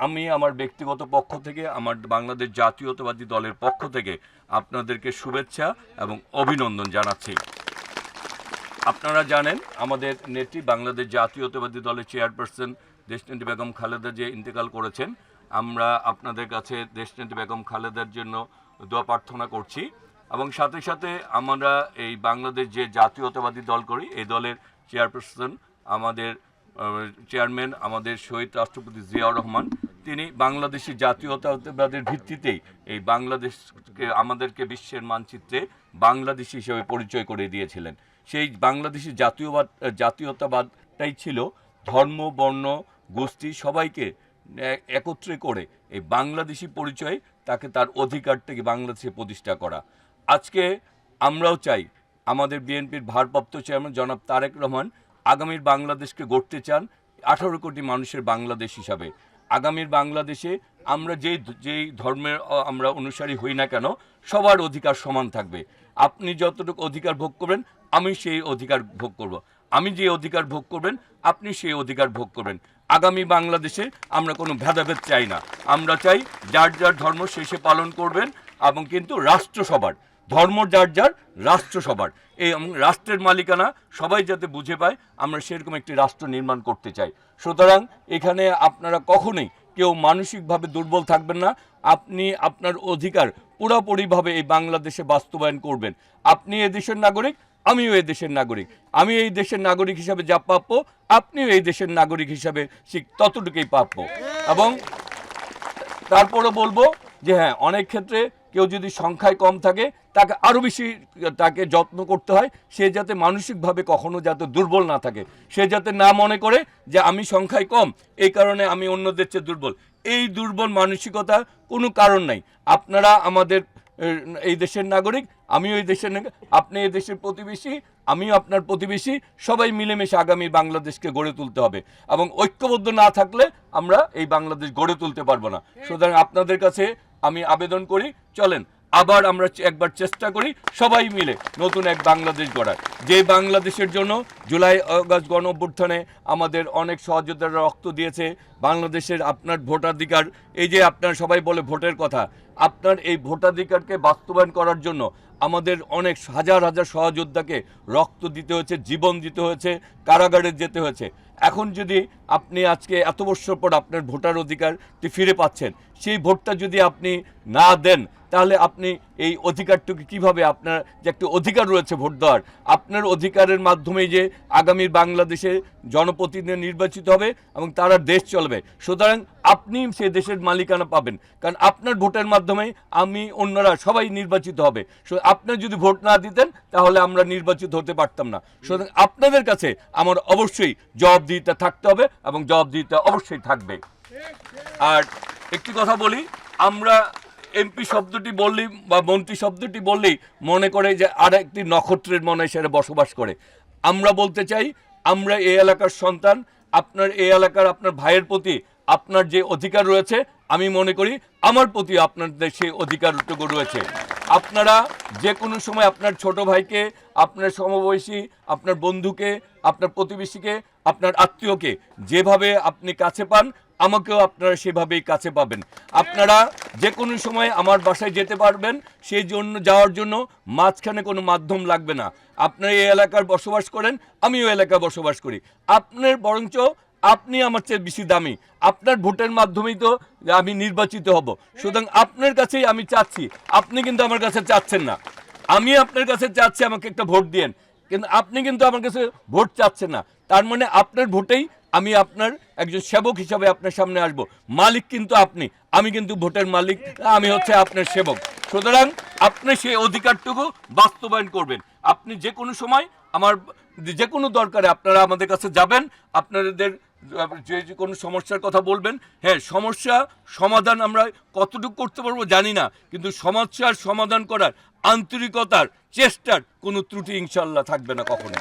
আমি আমার ব্যক্তিগত পক্ষ থেকে, আমার বাংলাদেশ জাতীয়তাবাদী দলের পক্ষ থেকে আপনাদেরকে শুভেচ্ছা এবং অভিনন্দন জানাচ্ছি। আপনারা জানেন আমাদের নেত্রী বাংলাদেশ জাতীয়তাবাদী দলের চেয়ারপারসন দেশনেত্রী বেগম খালেদা যে ইন্তেকাল করেছেন, আমরা আপনাদের কাছে দেশনেত্রী বেগম খালেদার জন্য দোয়া প্রার্থনা করছি। এবং সাথে সাথে আমরা এই বাংলাদেশ যে জাতীয়তাবাদী দল করি, এই দলের চেয়ারপারসন আমাদের চেয়ারম্যান আমাদের শহীদ রাষ্ট্রপতি জিয়াউর রহমান, তিনি বাংলাদেশি জাতীয়তাবাদের ভিত্তিতেই এই বাংলাদেশকে আমাদেরকে বিশ্বের মানচিত্রে বাংলাদেশ হিসেবে পরিচয় করে দিয়েছিলেন। সেই বাংলাদেশি জাতীয়তাবাদটাই ছিল ধর্ম, বর্ণ, গোষ্ঠী সবাইকে একত্রে করে এই বাংলাদেশি পরিচয়, তাকে তার অধিকারটাকে বাংলাদেশে প্রতিষ্ঠা করা। আজকে আমরাও চাই, আমাদের বিএনপির ভারপ্রাপ্ত চেয়ারম্যান জনাব তারেক রহমান আগামীর বাংলাদেশকে গড়তে চান 18 কোটি মানুষের বাংলাদেশ হিসাবে। আগামীর বাংলাদেশে আমরা যেই ধর্মের আমরা অনুসারী হই না কেন, সবার অধিকার সমান থাকবে। আপনি যতটুকু অধিকার ভোগ করবেন, আমি সেই অধিকার ভোগ করব। আমি যে অধিকার ভোগ করবেন, আপনি সেই অধিকার ভোগ করবেন। আগামী বাংলাদেশে আমরা কোনো ভেদাভেদ চাই না। আমরা চাই যার যার ধর্ম শেষে পালন করবেন, এবং কিন্তু রাষ্ট্র সবার, ধর্ম যার যার, রাষ্ট্র সবার। এই রাষ্ট্রের মালিকানা সবাই যাতে বুঝে পায়, আমরা সেরকম একটি রাষ্ট্র নির্মাণ করতে চাই। সুতরাং এখানে আপনারা কখনোই কেউ মানসিকভাবে দুর্বল থাকবেন না। আপনি আপনার অধিকার পুরোপুরিভাবে এই বাংলাদেশে বাস্তবায়ন করবেন। আপনি এদেশের নাগরিক, আমিও এই দেশের নাগরিক। আমি এই দেশের নাগরিক হিসাবে যা প্রাপ্য, আপনিও এই দেশের নাগরিক হিসাবে ততটুকুই প্রাপ্য। এবং তারপরে বলবো যে হ্যাঁ, অনেক ক্ষেত্রে কেউ যদি সংখ্যায় কম থাকে, তাকে আরও বেশি তাকে যত্ন করতে হয়। সে যাতে মানসিকভাবে কখনো যাতে দুর্বল না থাকে, সে যাতে না মনে করে যে আমি সংখ্যায় কম, এই কারণে আমি অন্যদের চেয়ে দুর্বল। এই দুর্বল মানসিকতা কোনো কারণ নাই। আপনারা আমাদের এই দেশের নাগরিক, আমিও এই দেশের নাগরিক, আপনি এই দেশের প্রতিবেশী, আমিও আপনার প্রতিবেশী। সবাই মিলেমিশে আগামী বাংলাদেশকে গড়ে তুলতে হবে, এবং ঐক্যবদ্ধ না থাকলে আমরা এই বাংলাদেশ গড়ে তুলতে পারবো না। সুতরাং আপনাদের কাছে আমি আবেদন করি, চলেন আবার আমরা একবার চেষ্টা করি সবাই মিলে নতুন এক বাংলাদেশ গড়ার। যে বাংলাদেশের জন্য জুলাই আগস্ট গণ অভ্যুত্থানে আমাদের অনেক সহযোদ্ধারা রক্ত দিয়েছে। বাংলাদেশের আপনার ভোটাধিকার, এই যে আপনারা সবাই বলে ভোটের কথা, আপনার এই ভোটাধিকারকে বাস্তবায়ন করার জন্য আমাদের অনেক হাজার হাজার সহযোদ্ধাকে রক্ত দিতে হয়েছে, জীবন দিতে হয়েছে, কারাগারে যেতে হয়েছে। এখন যদি আপনি আজকে এত বছর পর আপনার ভোটার অধিকারটি ফিরে পাচ্ছেন, সেই ভোটটা যদি আপনি না দেন, তাহলে আপনি এই অধিকারটুকু কিভাবে, আপনার যে একটা অধিকার রয়েছে ভোট দেওয়ার, আপনার অধিকারের মাধ্যমেই যে আগামী বাংলাদেশে জনপ্রতিনিধি নির্বাচিত হবে এবং তারা দেশ চলবে। সুতরাং আপনি সেই দেশের মালিকানা পাবেন, কারণ আপনার ভোটের মাধ্যমেই আমি, অন্যরা সবাই নির্বাচিত হবে। আপনার যদি ভোট না দিতেন, তাহলে আমরা নির্বাচিত হতে পারতাম না। সুতরাং আপনাদের কাছে আমার অবশ্যই জবাবদিহিতা থাকতে হবে, এবং জবাবদিহিতা অবশ্যই থাকবে। আর একটি কথা বলি, আমরা এমপি শব্দটি বললেই বা মন্ত্রী শব্দটি বললেই মনে করে যে আর একটি নক্ষত্রের মনে সেটা বসবাস করে। আমরা বলতে চাই, আমরা এই এলাকার সন্তান। আপনার এই এলাকার আপনার ভাইয়ের প্রতি আপনার যে অধিকার রয়েছে, আমি মনে করি আমার প্রতি আপনাদের সেই অধিকারটুকু রয়েছে। আপনারা যে কোনো সময় আপনার ছোট ভাইকে, আপনার সমবয়সী, আপনার বন্ধুকে, আপনার প্রতিবেশীকে, আপনার আত্মীয়কে যেভাবে আপনি কাছে পান, আমাকেও আপনারা সেভাবেই কাছে পাবেন। আপনারা যে কোনো সময় আমার বাসায় যেতে পারবেন, সেই জন্য যাওয়ার জন্য মাঝখানে কোনো মাধ্যম লাগবে না। আপনারা এই এলাকার বসবাস করেন, আমিও এলাকায় বসবাস করি। আপনার বরঞ্চ আপনি আমার চেয়ে বেশি দামি। আপনার ভোটের মাধ্যমেই তো আমি নির্বাচিত হব। সুতরাং আপনার কাছেই আমি চাচ্ছি, আপনি কিন্তু আমার কাছে চাচ্ছেন না। আমি আপনার কাছে চাচ্ছি আমাকে একটা ভোট দিয়েন, কিন্তু আপনি কিন্তু আমার কাছে ভোট চাচ্ছেন না। তার মানে আপনার ভোটেই আমি আপনার একজন সেবক হিসাবে আপনার সামনে আসব। মালিক কিন্তু আপনি, আমি কিন্তু ভোটের মালিক, আমি হচ্ছে আপনার সেবক। সুতরাং আপনি সেই অধিকারটুকু বাস্তবায়ন করবেন। আপনি যে কোনো সময় আমার যে কোনো দরকারে আপনারা আমাদের কাছে যাবেন, আপনাদের যে কোনো সমস্যার কথা বলবেন। হ্যাঁ, সমস্যা সমাধান আমরা কতটুকু করতে পারবো জানি না, কিন্তু সমস্যার সমাধান করার আন্তরিকতার চেষ্টার কোনো ত্রুটি ইনশাল্লাহ থাকবে না কখনো।